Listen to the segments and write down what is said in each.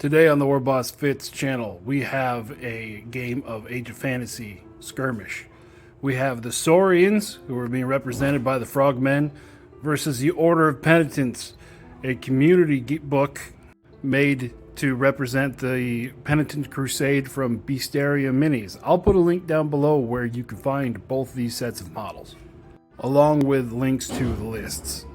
Today on the War Boss Fits channel, we have a game of Age of Fantasy Skirmish. We have the Saurians, who are being represented by the Frogmen, versus the Order of Penitents, a community book made to represent the Penitent Crusade from Beastaria Minis. I'll put a link down below where you can find both these sets of models, along with links to the lists.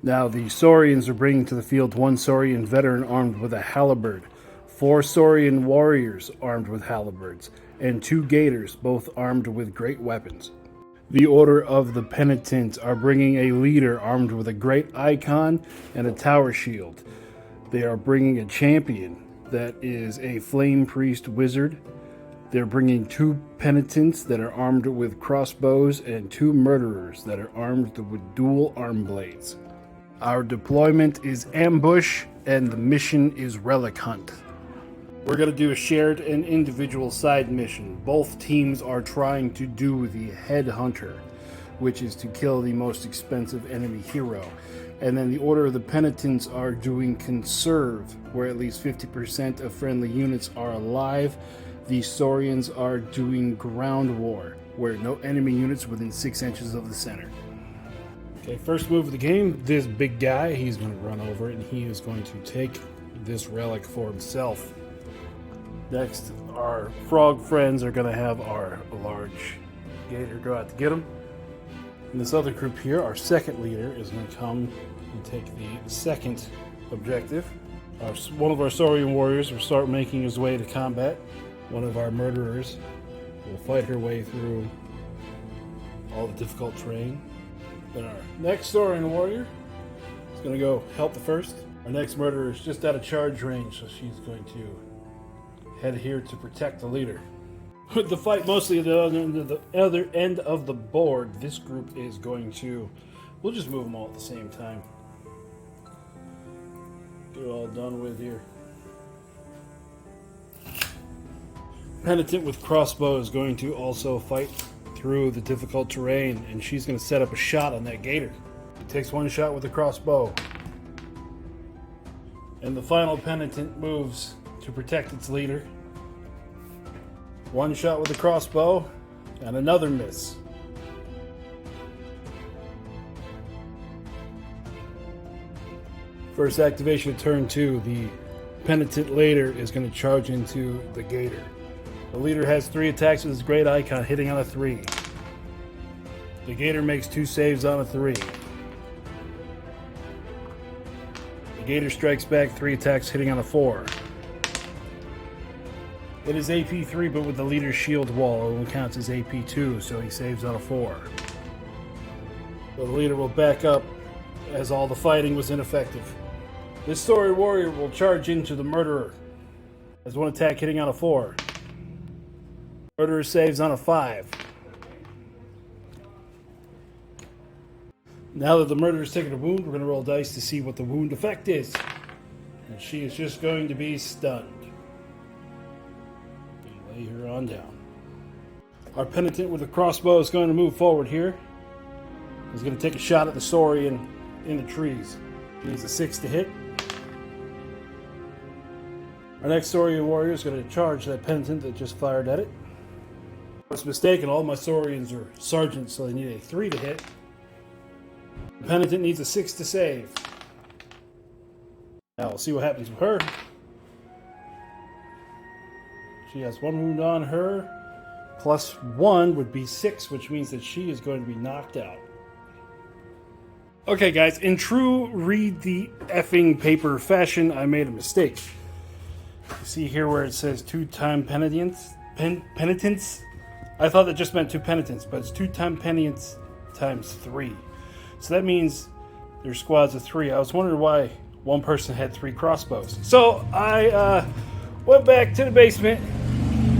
Now, the Saurians are bringing to the field one Saurian veteran armed with a halberd, 4 Saurian warriors armed with halberds, and 2 gators, both armed with great weapons. The Order of the Penitent are bringing a leader armed with a great icon and a tower shield. They are bringing a champion that is a flame priest wizard. They're bringing 2 penitents that are armed with crossbows and 2 murderers that are armed with dual arm blades. Our deployment is ambush, and the mission is relic hunt. We're going to do a shared and individual side mission. Both teams are trying to do the headhunter, which is to kill the most expensive enemy hero. And then the Order of the Penitents are doing conserve, where at least 50% of friendly units are alive. The Saurians are doing ground war, where no enemy units within 6 inches of the center. Okay, first move of the game, this big guy, he's going to run over it, and he is going to take this relic for himself. Next, our frog friends are going to have our large gator go out to get him. And this other group here, our second leader, is going to come and take the second objective. One of our Saurian warriors will start making his way to combat. One of our murderers will fight her way through all the difficult terrain. Then our next Saurian warrior is going to go help the first. Our next murderer is just out of charge range, so she's going to head here to protect the leader. With the fight mostly at the other end of the board, this group is going to... We'll just move them all at the same time. Get it all done with here. Penitent with crossbow is going to also fight through the difficult terrain, and she's going to set up a shot on that gator. It takes 1 shot with the crossbow. And the final penitent moves to protect its leader. 1 shot with the crossbow, and another miss. First activation of turn 2, the penitent leader is going to charge into the gator. The leader has 3 attacks with his great icon, hitting on a 3. The gator makes 2 saves on a 3. The gator strikes back 3 attacks, hitting on a 4. It is AP 3, but with the leader's shield wall, it only counts as AP 2, so he saves on a 4. So the leader will back up, as all the fighting was ineffective. This story warrior will charge into the murderer. Has 1 attack, hitting on a 4. Murderer saves on a 5. Now that the murderer's taken a wound, we're going to roll dice to see what the wound effect is. And she is just going to be stunned. Lay her on down. Our penitent with the crossbow is going to move forward here. He's going to take a shot at the Saurian in the trees. He needs a 6 to hit. Our next Saurian warrior is going to charge that penitent that just fired at it. I was mistaken, all my Saurians are sergeants, so they need a 3 to hit. The penitent needs a 6 to save. Now we'll see what happens with her. She has 1 wound on her. Plus 1 would be 6, which means that she is going to be knocked out. Okay guys, in true read the effing paper fashion, I made a mistake. You see here where it says 2-time penitents? Penitents? I thought that just meant 2 penitents, but it's 2-time penitents times 3. So that means there's squads of 3. I was wondering why one person had 3 crossbows. So I went back to the basement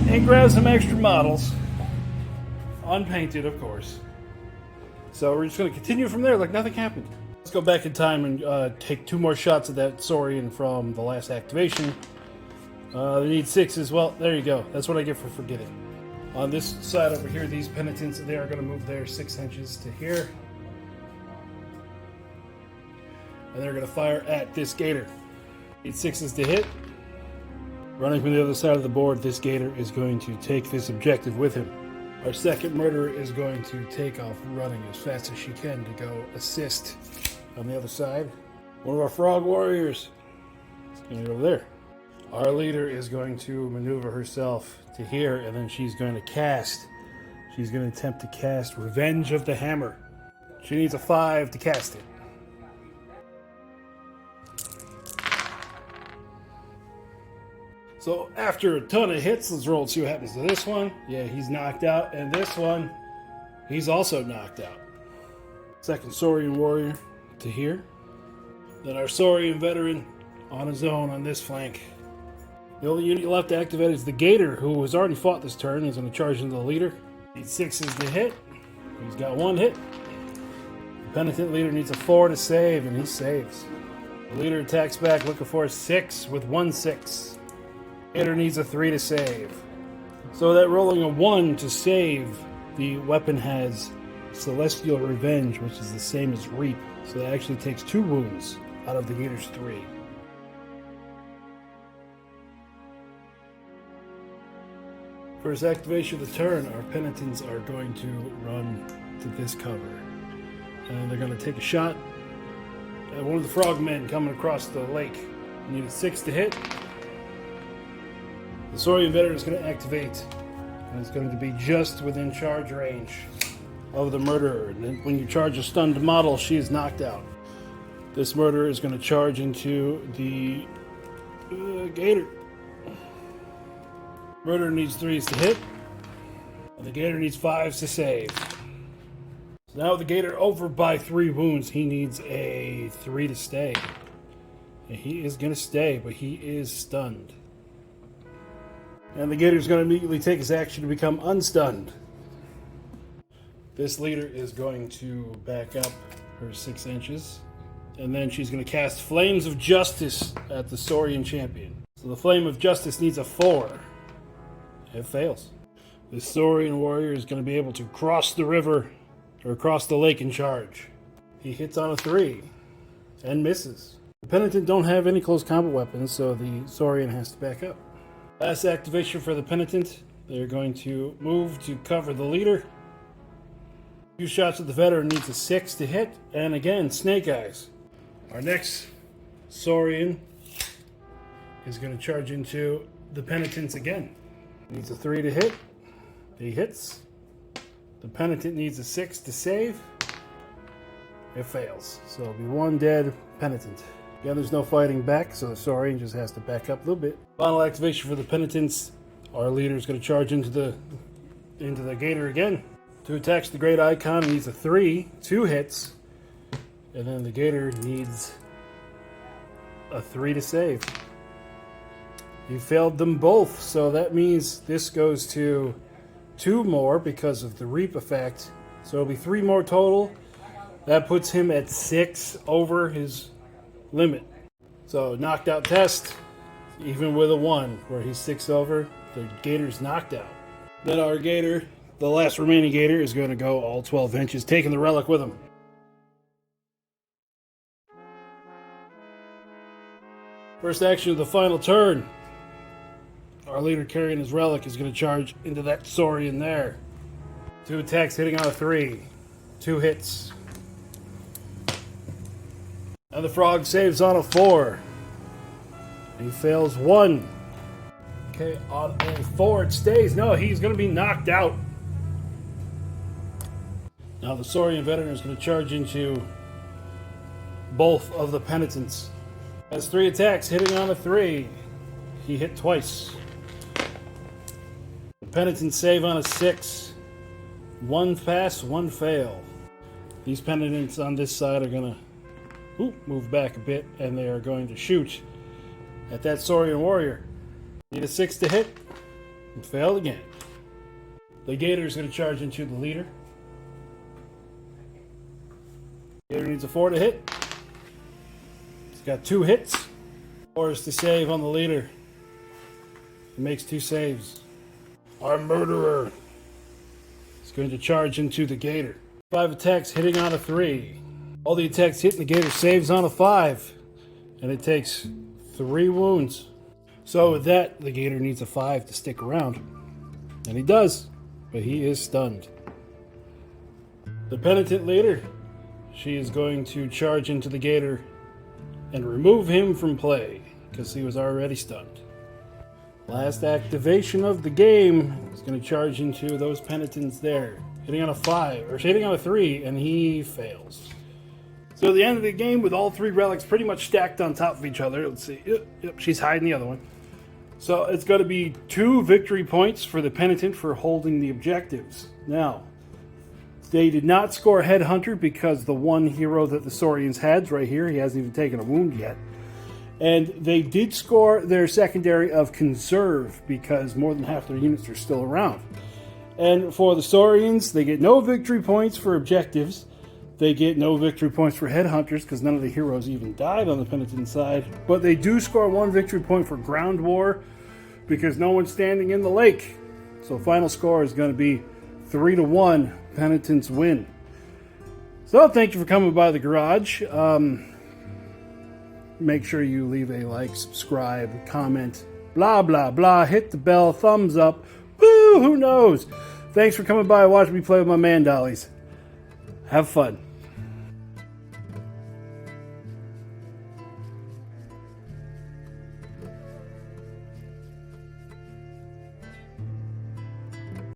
and grabbed some extra models. Unpainted, of course. So we're just going to continue from there like nothing happened. Let's go back in time and take 2 more shots of that Saurian from the last activation. They need 6s. Well, there you go. That's what I get for forgetting. On this side over here, these penitents, they are going to move their 6 inches to here. And they're going to fire at this gator. Need 6s to hit. Running from the other side of the board, this gator is going to take this objective with him. Our second murderer is going to take off running as fast as she can to go assist on the other side. One of our frog warriors is going to go over there. Our leader is going to maneuver herself to here, and then she's going to cast. She's going to attempt to cast Revenge of the Hammer. She needs a 5 to cast it. So after a ton of hits, let's roll and see what happens to this one. Yeah, he's knocked out. And this one, he's also knocked out. Second Saurian warrior to here. Then our Saurian veteran on his own on this flank. The only unit left to activate is the gator, who has already fought this turn. He's going to charge into the leader. Needs 6s to hit. He's got 1 hit. The penitent leader needs a 4 to save, and he saves. The leader attacks back looking for a 6 with 1 6. Gator needs a 3 to save. So that rolling a 1 to save, the weapon has Celestial Revenge, which is the same as Reap. So that actually takes 2 wounds out of the gator's 3. First activation of the turn, our penitents are going to run to this cover. And they're going to take a shot at one of the frogmen coming across the lake. Need a 6 to hit. The Saurian veteran is going to activate, and it's going to be just within charge range of the murderer. And then when you charge a stunned model, she is knocked out. This murderer is going to charge into the gator. Murderer needs 3s to hit, and the gator needs 5s to save. So now with the gator over by 3 wounds, he needs a 3 to stay. And he is going to stay, but he is stunned. And the gator is going to immediately take his action to become unstunned. This leader is going to back up her 6 inches. And then she's going to cast Flames of Justice at the Saurian champion. So the Flame of Justice needs a 4. It fails. The Saurian warrior is going to be able to cross the river, or cross the lake and charge. He hits on a 3 and misses. The penitent don't have any close combat weapons, so the Saurian has to back up. Last activation for the penitent. They're going to move to cover the leader. 2 shots at the veteran needs a 6 to hit. And again, Snake Eyes. Our next Saurian is going to charge into the penitents again. Needs a 3 to hit. He hits. The penitent needs a 6 to save. It fails. So it'll be 1 dead penitent. Again, there's no fighting back, so the Saurian just has to back up a little bit. Final activation for the penitents. Our leader is going to charge into the gator again. 2 attacks the great icon. He needs a 3, 2 hits. And then the gator needs a 3 to save. He failed them both, so that means this goes to 2 more because of the Reap effect. So it'll be 3 more total. That puts him at 6 over his limit. So knocked out test, even with a 1 where he's 6 over, the gator's knocked out. Then our gator, the last remaining gator, is going to go all 12 inches, taking the relic with him. First action of the final turn. Our leader carrying his relic is going to charge into that Saurian there. 2 attacks hitting on a 3. 2 hits. And the frog saves on a 4. He fails 1. Okay, on a 4 it stays. No, he's going to be knocked out. Now the Saurian veteran is going to charge into both of the penitents. Has 3 attacks hitting on a 3. He hit twice. The penitents save on a 6. 1 pass, 1 fail. These penitents on this side are going to move back a bit, and they are going to shoot at that Saurian warrior. Need a 6 to hit, and failed again. The gator is going to charge into the leader. Gator needs a 4 to hit. He's got 2 hits. 4 is to save on the leader. He makes 2 saves. Our murderer is going to charge into the gator. 5 attacks hitting on a 3. All the attacks hitting the gator saves on a 5. And it takes 3 wounds. So with that, the Gator needs a 5 to stick around. And he does, but he is stunned. The Penitent later, she is going to charge into the Gator and remove him from play, because he was already stunned. Last activation of the game is going to charge into those Penitents there. Hitting on a 5, or hitting on a 3, and he fails. So at the end of the game, with all 3 relics pretty much stacked on top of each other, let's see, yep, she's hiding the other one. So it's going to be 2 victory points for the Penitent for holding the objectives. Now, they did not score Headhunter because the one hero that the Saurians had right here, he hasn't even taken a wound yet. And they did score their secondary of Conserve because more than half their units are still around. And for the Saurians, they get no victory points for objectives. They get no victory points for Headhunters because none of the heroes even died on the Penitent side. But they do score 1 victory point for Ground War because no one's standing in the lake. So final score is going to be 3-1. Penitents win. So thank you for coming by the garage. Make sure you leave a like, subscribe, comment, blah, blah, blah. Hit the bell, thumbs up. Woo, who knows? Thanks for coming by and watching me play with my man dollies. Have fun.